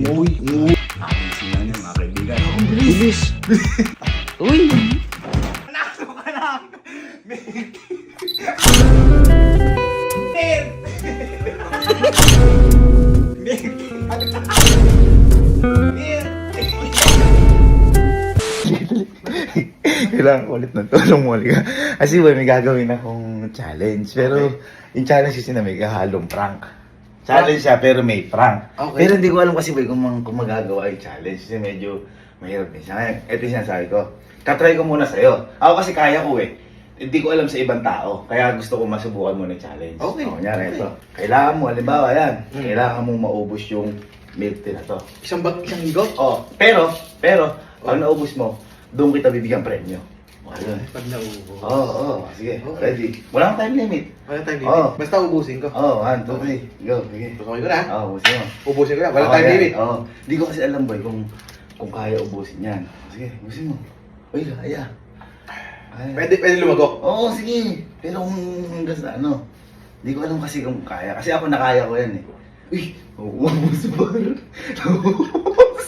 Uy, uy. Aking sinan yung mga kaibigan. Ang bilis. Uy. Nanalo ka lang! Kailangan ko ulit ng tulong mo, Liga. Kasi boy, may gagawin akong challenge. Pero yung challenge kasi na may kahalong prank. Challenge siya pero may prank. Okay. Pero hindi ko alam kasi boy kung magagawa yung challenge. Kasi medyo mahirap din siya. Ito yung sinasabi ko. Katry ko muna sa'yo. Ako kasi kaya ko eh. Hindi ko alam sa ibang tao. Kaya gusto ko masubukan mo ng challenge. Okay. O, kunyari Okay. ito. Kailangan mo, halimbawa yan. Kailangan mong maubos yung milk tea na to. Isang higot? Oh, pero, pag naubos mo, doon kita bibigyan premyo. O, ayun. Pag naubo. Oo, sige. Okay. Ready. Walang time limit. Wala time Oo. limit. Basta ubusin ko. Oh, 1, 2, 3. Go, sige. Tutukoy ko na. Oo, ubusin mo. Ubusin ko na. Wala Oo, time yan. limit. Oo. Hindi ko kasi alam boy kung kaya ubusin yan. Sige, ubusin mo. Uy, kaya. Kaya. Pwede lumagok. Oo, sige. Pero kung hanggang sa ano, hindi ko alam kasi kung kaya. Kasi ako nakaya ko yan eh. Uy, umubos ba? Umubos.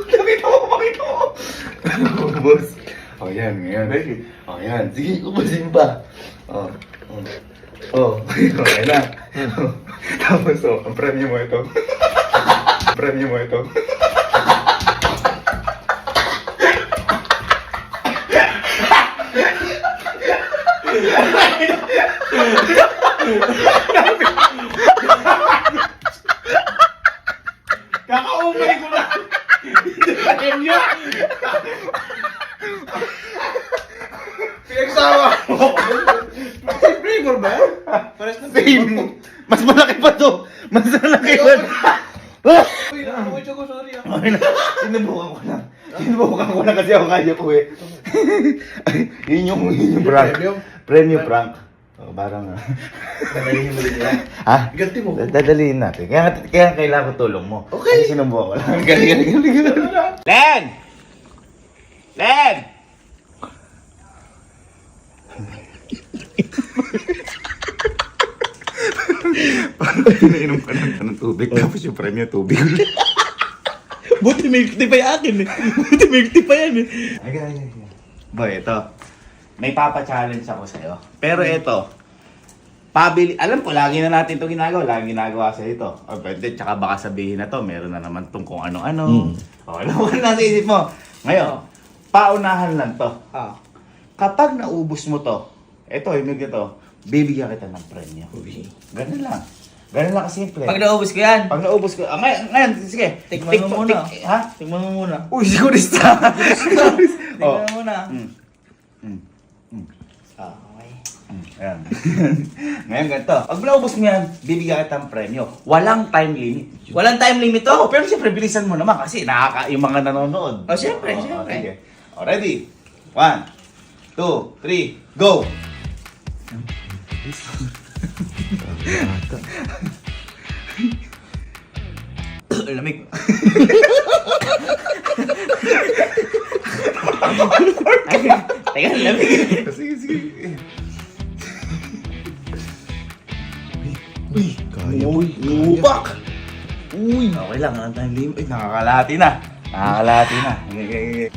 Nakita mo. Umubos. O yan, ngayon. O yan, sige, ubusin pa. Okay na. Tapos ang premyo mo ito. Premyo mo ito. Kakaumay ko na. Kanya. Pinagsawa mo. Flavor ba? Pares na Same. Mas malaki pa to. Mas malaki pa. Uy, nakamucho ko. Sorry ah. Okay na. Sinubukan ko lang kasi ako kaya ko eh. Yun yung prank. Premium prank. Oh, parang Dadalhin mo din yan. ha? Ganti mo. Dadalihin natin. Kaya kailangan ko tulong mo. Okay. Kasi sinubukan ko lang. Galing. Len! Len! Pinainom ka ng tubig. Tapos yung premyo tubig. Buti milk tea pa yung akin eh. Buti milk tea pa yan eh. Ay. Boy, ito. May papa-challenge ako sa'yo. Pero ito, alam ko, lagi na natin ito ginagawa. Lagi ginagawa sa ito. O, pwede, tsaka baka sabihin na to, meron na naman itong kung ano-ano. O, alam mo na sa isip mo. Ngayon, paunahan lang to. Ah. Kapag naubos mo to, ito, yung ito, bibigyan kita ng premyo. Ganun lang. Ganun lang kasimple. Pag naubos ko yan, Pag naubos ko, ngayon, sige. Tikman mo muna. Ha? tingnan mo muna. Uy, sigurista! Tingnan mo muna. Ah, Okay. Ayan. Ngayon ganito. Pag naubos mo yan, bibigyan kita ng premyo. Walang time limit. Walang time limit to? Oo, pero siyempre bilisan mo naman kasi yung mga nanonood. Oh, siyempre, Oo, siyempre. Sige. O, ready? 1, 2, 3, go! Lamig. Teka, lamig. Sige. Uy, lubak. Uy! Okay lang, ang time limit. Nakakalati na. Okay.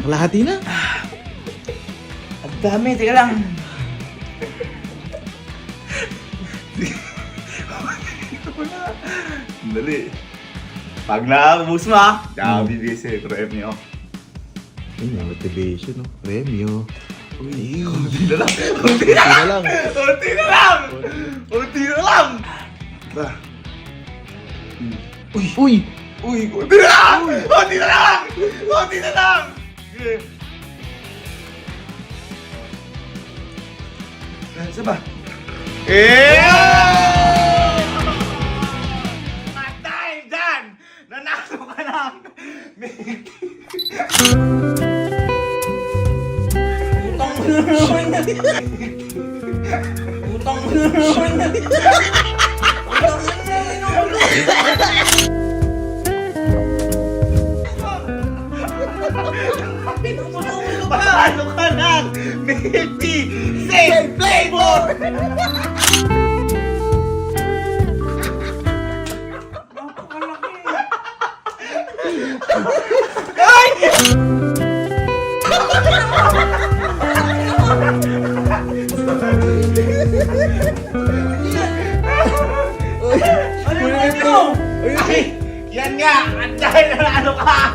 Kalahati na. Ang dami, teka lang. Dali. Pag naubos mo ha, bibigay sa'yo premyo. Ay, motivation no. Premyo. Uy, konti na lang. Kunti na lang. Konti na lang! Ba? Uy! Konti na lang! Konti na lang! Sige. Saan ba? Patay dyan! Nanalo ka lang! Utang mo na naman yan. Utang mo na naman yan. Utang mo na naman. Panalo ka lang! Milky! Safe play! Ano yung premyo? Ay, yan nga! At dahil na ano ka!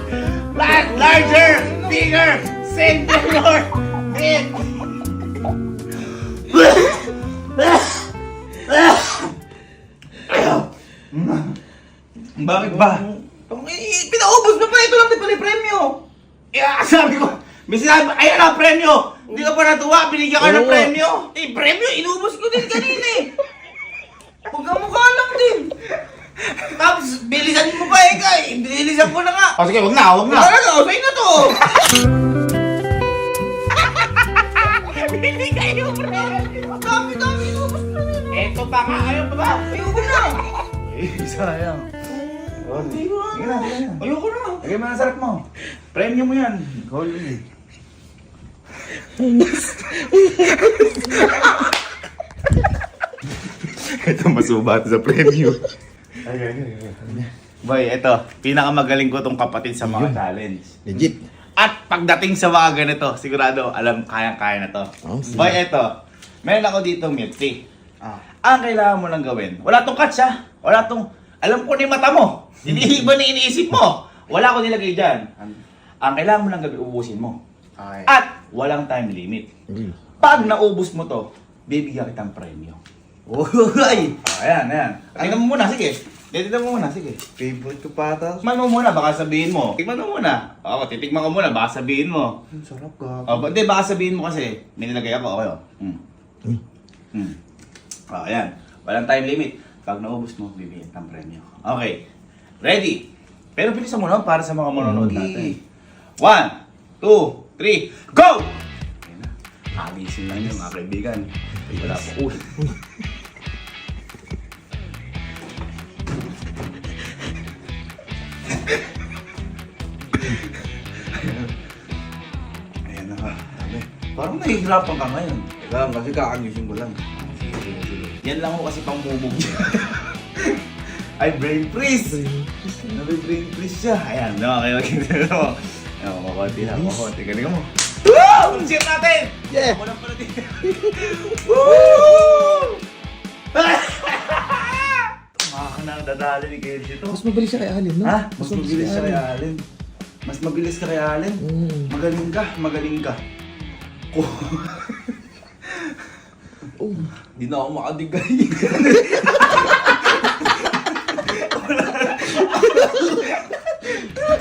Larger! Bigger! Senior! Big! Bakit ba? Pinaubos mo pa, ito lang din pala yung premyo. Sabi ko, may sinabi, ayan ang premyo! Hindi ka pa natuwa, binigyan ka ng Oo nga. premyo! Eh, premyo, inubos ko din kanina eh. Pagkamukha lang din. Tapos, bilisan mo pa eh, kay. Bilisan ko na nga. O sige, huwag na, huwag na! Talaga, sa'yo na to. Binigay yung premyo! Dami, inubos ko na yun. Eto pa nga, ayaw pa ba? Ayoko na. Eh, sayang. Hindi ko Sige na, sige na. Ayoko na. Lagay mo na sarap mo. Premyo mo yan. Gold eh. Ito masubat sa premyo. Boy, ito. Pinakamagaling ko tong kapatid sa mga challenge. Legit. At pagdating sa mga ganito, sigurado, alam, kayang-kaya na to. Oh, sige. Boy, ito. Meron ako dito milk tea. Ah. Ang kailangan mo lang gawin, wala tong catch ha. Wala tong, alam ko na yung mata mo. Hindi ba na iniisip mo? Wala ko nilagay dyan. Ang kailangan mo lang gawin, ubusin mo. Okay. At walang time limit. Pag naubos mo to, bibigyan kitang premyo. Uy! Ayan. Tingnan mo muna, sige. Tingnan mo muna, sige. Favorite ko pa ata. Tikman mo muna, baka sabihin mo. Tikman mo muna. Ako, titikman ko muna, baka sabihin mo. Ang sarap ka. Hindi, baka sabihin mo kasi. May nilagay ako, okay. Ayan. Walang time limit. Pag naubos mo, bibigyan ng premyo. Okay. Ready? Pero bilisan mo naman para sa mga manonood natin. 1, 2, 3, go! Ayan na. Abisin lang yun, mga kaibigan. Ay, wala po. Uy. Ayan na nga. Sabi. Parang nahihirapan ka ngayon. Teka lang, kasi kakagising ko lang. Sige. Yan lang ako kasi pang mumog. Ay, brain freeze! Brain freeze siya. Ayan, nakakakita mo. Ayan, makonti na, makonti. Galing mo. Woo! Shit natin! Yeah! Ako lang pala dito. Woo! Makakadadali ni Kenji to. Mas mabilis siya kay Alin, no? Ha? Mas mabilis siya kay Allen. Mas mabilis ka kay Allen. Magaling ka, magaling ka. Oh. Hindi na ako makadigay.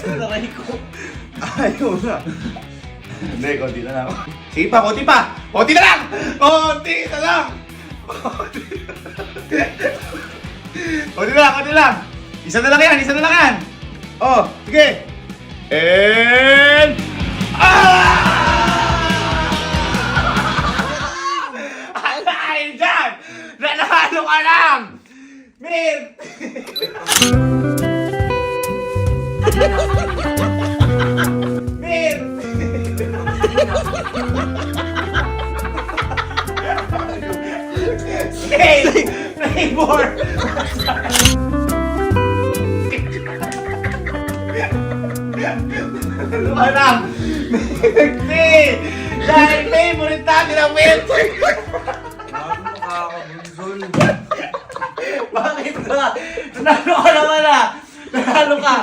Nakay ko. Ayaw na. Hindi, konti na lang. Sige pa, konti pa! Konti na lang! Konti na lang! Konti lang! Isa na lang yan! Oh, sige! And... Dahil dyan! Nanalo ka lang! Mir! Mir! Stay! Flavor! Ano ka lang? Stay! Dahil favorite natin ang milk! Bakit nakakabunson? Bakit ka? Nanalo ka naman ah! Nanalo ka!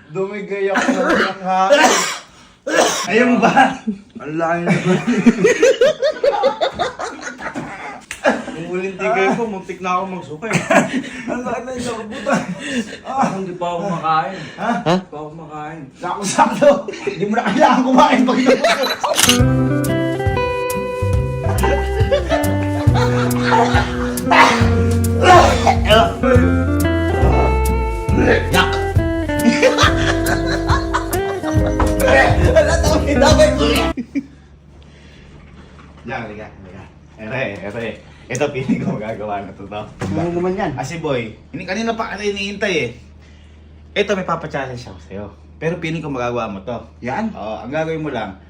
Dumigay ako ng hangin. Ayaw mo ba? Ang laki na ba? Yung huling tigay ko, muntik na ako magsukay. Ang laki na yung nakabutan. Hindi pa ako makain. Ha? Hindi pa ako makain. Sakto-sakto! Hindi mo na kailangan kumain pag nabukot. Yak! Wala tayong pinagay ko yan! Yan, liga. Ere. Ito, piling ko magagawa na to. Ano naman yan? Kasi boy, kanina pa kasi iniintay eh. Ito, may papachallenge ako sa'yo. Pero piling ko magagawa mo to. Yan? Oo, ang gagawin mo lang,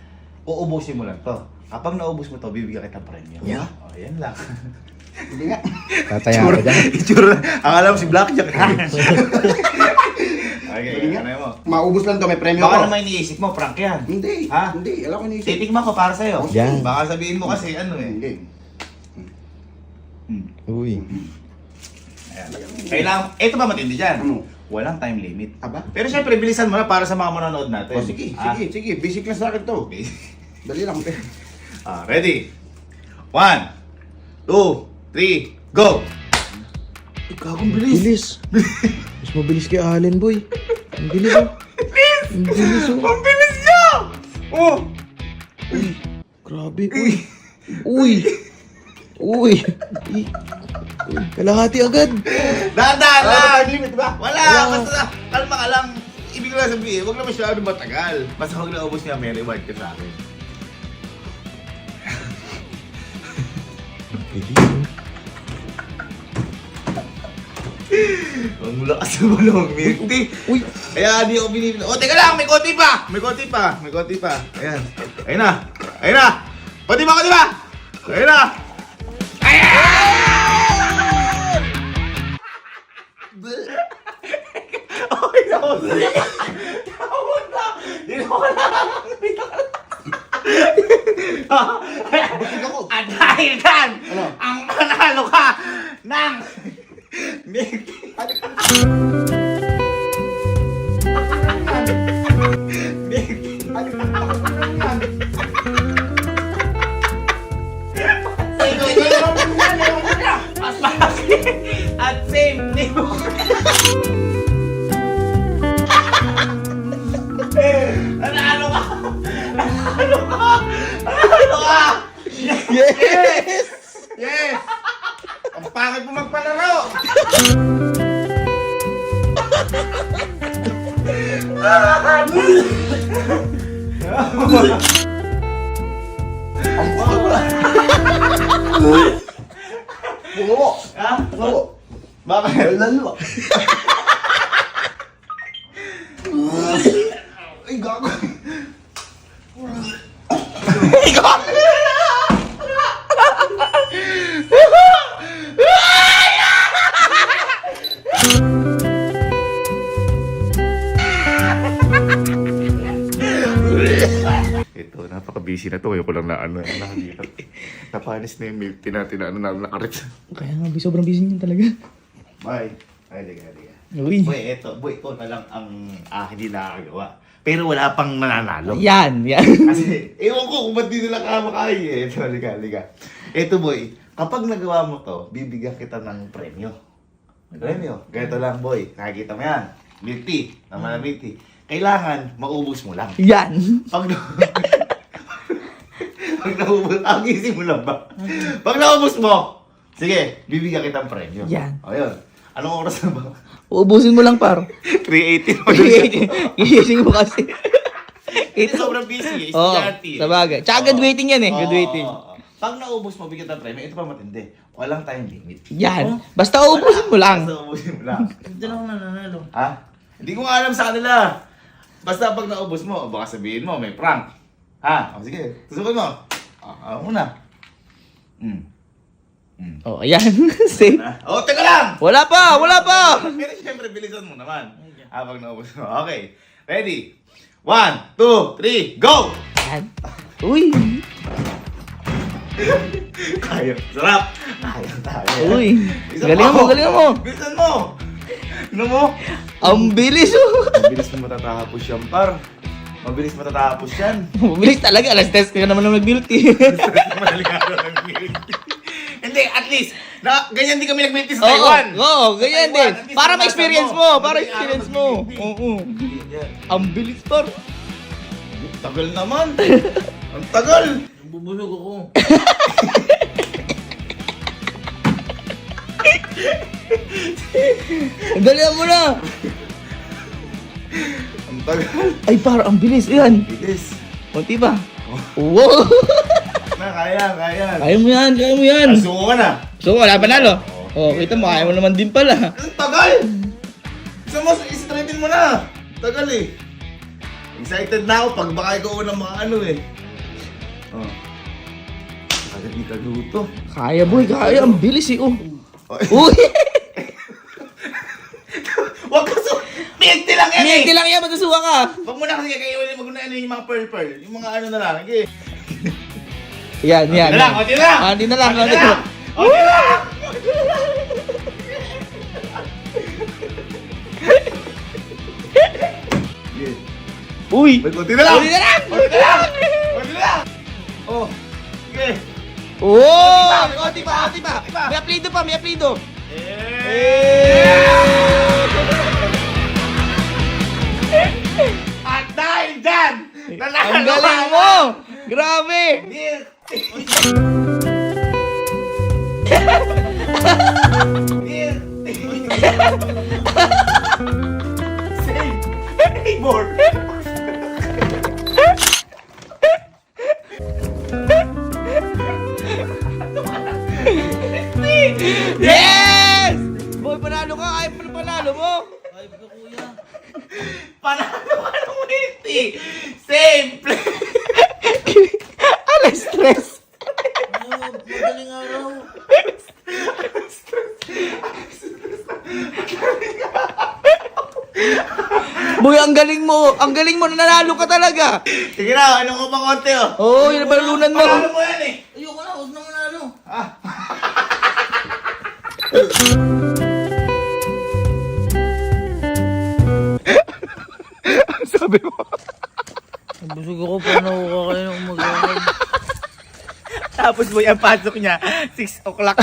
uubusin mo lang to. Kapag naubos mo to, bibigyan kita premyo. Yeah? Oh, yan lang. Hindi nga. Tataya ka dyan. Itsura. Akala mo si Blackjack. Okay, ano mo? Maubos lang to, may premyo Baka ko. naman iniisip mo, prank yan. Hindi. Ha? Hindi. Alam ko niisip. Titikman ko para sa'yo. Yan. Baka sabihin mo kasi ano eh. Hindi. Uy. Ayan. Kailangan, ito ba matindi dyan? Ano? Walang time limit. Aba? Pero syempre, bilisan mo na para sa mga manonood natin. O sige, Ah, sige, sige. Basic lang sa akin to. Dali lang. Ready? 1, 2, 3, go! Gagong Bilis. Mas mabilis kay Allen, boy. Ang bilis, oh. Ang bilis, oh. Ang bilis niya! Oh! Uy. Grabe, uy. Uy. Uy. Uy. Kalahati agad. Dahan-dahan Wala lang! time limit, ba? Wala! Basta kalma ka lang. Ibig ko lang sabihin, huwag na masyado matagal. Basta huwag na ubos niya, may reward ka sa akin. Bilis, oh. Ang lakas sa balong milk tea. Uy. Kaya di ako binibili. Oh, teka lang, may konti pa! May konti pa, may konti pa. Ayan. Ayun na! Ayun na! Konti pa, konti pa! Ayun na! Ayan! Okay, tawag na. Tawag na! Dito ko na! Butik ako. At dahil kan, Ano? ang panalo ka ng milk tea. Milk tea. Mas malaki at same name. Nanalo ka! Nanalo ka! Nanalo ka! Yes! Yes! Ang pangit mo magpalaro! Bungo. Ha? Bungo. Bakit? Lalo. Ay, gago. Ito, napaka-busy na to. Ayoko lang na ano, nakakita. Napanis na yung milk tea natin na ano na nakarit. Kaya nga, sobrang busy niyan talaga. Bye. Ay, liga. Uy. Boy, ito na lang ang hindi nakakagawa. Pero wala pang nananalo. Yan, yan. Kasi, ewan ko kung ba't di nila kamakaya eh. Ito, liga. Ito boy, kapag nagawa mo to, bibigyan kita ng premyo. Premyo. Ganito lang boy, nakikita mo yan. Milk tea, naman na milk tea. Kailangan, maubos mo lang. Yan. Pag naubos, gising mo lang ba? Pag naubos mo, sige, bibigyan kitang premyo. Yan. O yun. Anong oras na ba? Uubusin mo lang, par. 3:80. Gigising mo kasi. Ito sobrang busy, Oo, estudyante. sabagay. Tsaka graduating yan eh, graduating. Pag naubos mo, bigyan ng premyo, ito pa matindi. Walang time limit. Yan. Basta uubusin mo lang. Basta ubusin mo lang. Hindi lang nananalo. Ha? Hindi ko nga alam sa kanila. Basta pag naubos mo, baka sabihin mo, may prank. Ha? O sige, susukan mo. Una. Oh, ayan. Safe. Oh, teka lang! Wala pa, wala pa. Pero siyempre, bilisan mo naman. Pag naubos mo. Okay. Ready? 1, 2, 3, go! Yan. Uy. Kaya. Sarap. Kaya tayo. Uy. Bilisan Galingan mo, galingan mo. Bilisan mo! Ano mo? Ang bilis oh. Mabilis mo matatapos yan, par. Mabilis matatapos yan. Mabilis talaga. Alas 10 ka naman ng nag-milk tea. Hindi, at least, ganyan din kami nag-milk tea sa Oo, Taiwan. oo, ganyan Sa Taiwan, din. at least Para nabasa ma-experience mo, para experience mo. Oo. Yan. Ang bilis par. Tagal naman. Ang tagal. Bubulog ako. Galingan mo na. Ang tagal. Ay par, ang bilis. Ayan. Bilis. Kunti pa. Wow. Kaya. Kaya mo yan, kaya mo yan. Suko ka na. So, wala panalo. Oh, kita mo, kaya mo naman din pala. Ang tagal. Gusto mo, i-straighten mo na. Tagal eh. Excited na ako pag baka ikaw unang mga ano eh. Oh. Tagal. Galing ka luto. Kaya boy, kaya. Ang bilis eh, oh. Uy! Wag ka so... Minti lang yan Hindi eh! lang yan, matusuka ka. Wag mo na kasi kayo wag mo na ano yung mga pearl. Yung mga ano na lang. Okay. Yan, yan. Konti na lang, konti na lang! Konti na lang, Konti konti na lang. Konti na lang! Okay. Uy! Wait, konti na lang! Konti na lang! Konti na lang! Konti na lang! Oh. Okay. Oh! Konti pa, konti pa. May aplido pa, may aplido. At dahil dyan, nanalo Ang galing ka mo! Grabe! Same neighbor. Yes! Boy, panalo ka. Kaya pa na panalo mo. Ayop ka kuya. Panalo ka ng 20. Simple. Ano stress? Madaling araw. Boy, ang galing mo. Ang galing mo. Nanalo ka talaga. Sige na, ano ko pa konti oh. Oo, yun ang panalunan mo. Panalo mo yan eh. Ayoko na, huwag na manalo. Sabi mo. Busog ako, paano ako kakain ng umaga? Tapos boy, ang pasok niya, 6 o'clock.